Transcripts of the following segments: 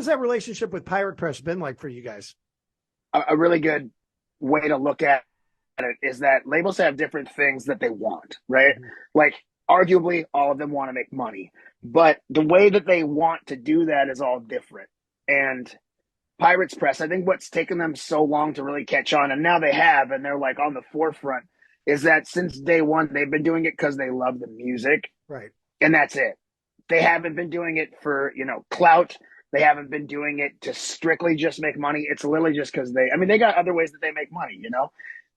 has that relationship with Pirate Press been like for you guys? A really good way to look at it is that labels have different things that they want, right? Mhm. Like, arguably, all of them want to make money, but the way that they want to do that is all different. And Pirates Press, I think what's taken them so long to really catch on, and now they have, and they're like on the forefront, is that since day one, they've been doing it because they love the music, Right. and that's it. They haven't been doing it for, clout. They haven't been doing it to strictly just make money. It's literally just because they got other ways that they make money.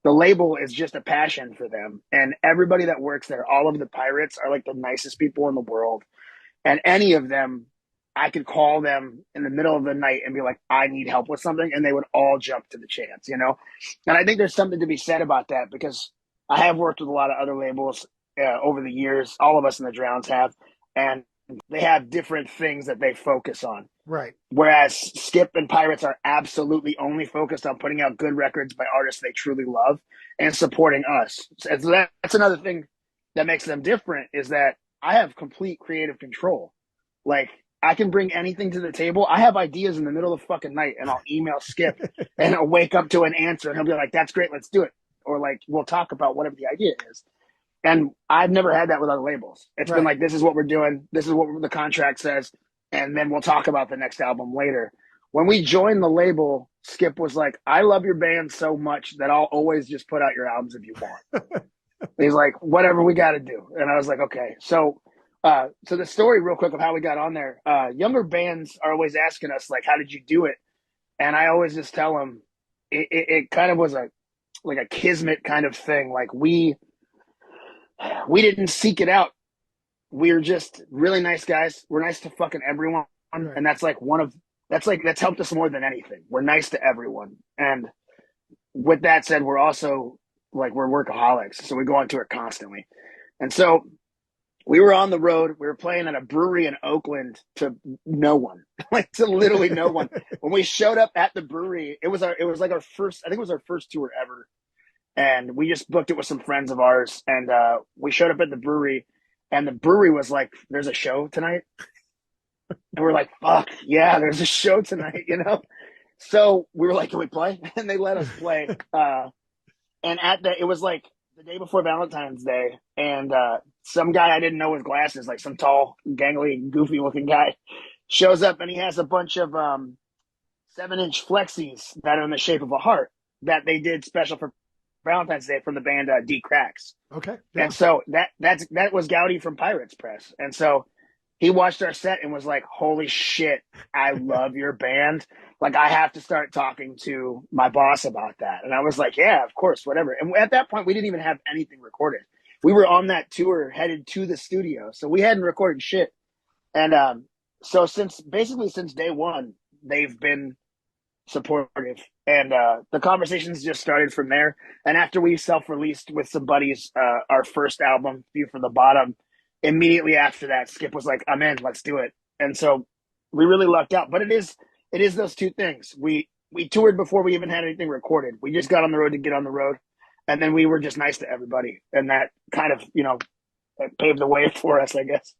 The label is just a passion for them. And everybody that works there, all of the pirates are like the nicest people in the world. And any of them, I could call them in the middle of the night and be like, I need help with something. And they would all jump to the chance. And I think there's something to be said about that because I have worked with a lot of other labels over the years. All of us in the Drowns have. And they have different things that they focus on. Right. Whereas Skip and Pirates are absolutely only focused on putting out good records by artists they truly love and supporting us. So that's another thing that makes them different is that I have complete creative control. Like, I can bring anything to the table. I have ideas in the middle of the fucking night and I'll email Skip and I'll wake up to an answer and he'll be like, that's great, let's do it. Or like, we'll talk about whatever the idea is. And I've never had that with other labels. It's been Right. like, this is what we're doing. This is what the contract says. And then we'll talk about the next album later. When we joined the label, Skip was like, I love your band so much that I'll always just put out your albums if you want. He's like, whatever we got to do. And I was like, okay. So the story real quick of how we got on there, younger bands are always asking us like, how did you do it? And I always just tell them it kind of was like a kismet kind of thing. Like we didn't seek it out. We're just really nice guys. We're nice to fucking everyone. Right. And that's helped us more than anything. We're nice to everyone. And with that said, we're also like, we're workaholics. So we go on tour constantly. And so we were on the road. We were playing at a brewery in Oakland to no one, like to literally no one. When we showed up at the brewery, it was like our first, I think it was our first tour ever. And we just booked it with some friends of ours. And we showed up at the brewery and the brewery was like, there's a show tonight. And we're like, fuck, yeah, there's a show tonight. So we were like, can we play? And they let us play. And it was like the day before Valentine's Day. And some guy I didn't know with glasses, like some tall, gangly, goofy looking guy, shows up and he has a bunch of 7-inch flexies that are in the shape of a heart that they did special for Valentine's Day from the band D Cracks. Okay. Yeah. And so that was Gowdy from Pirates Press. And so he watched our set and was like, holy shit, I love your band. Like, I have to start talking to my boss about that. And I was like, yeah, of course, whatever. And at that point, we didn't even have anything recorded. We were on that tour headed to the studio. So we hadn't recorded shit. And so since day one, they've been supportive. And the conversations just started from there. And after we self-released with some buddies, our first album, View from the Bottom, immediately after that, Skip was like, I'm in, let's do it. And so we really lucked out. But it is those two things. We toured before we even had anything recorded. We just got on the road to get on the road. And then we were just nice to everybody. And that kind of, paved the way for us, I guess.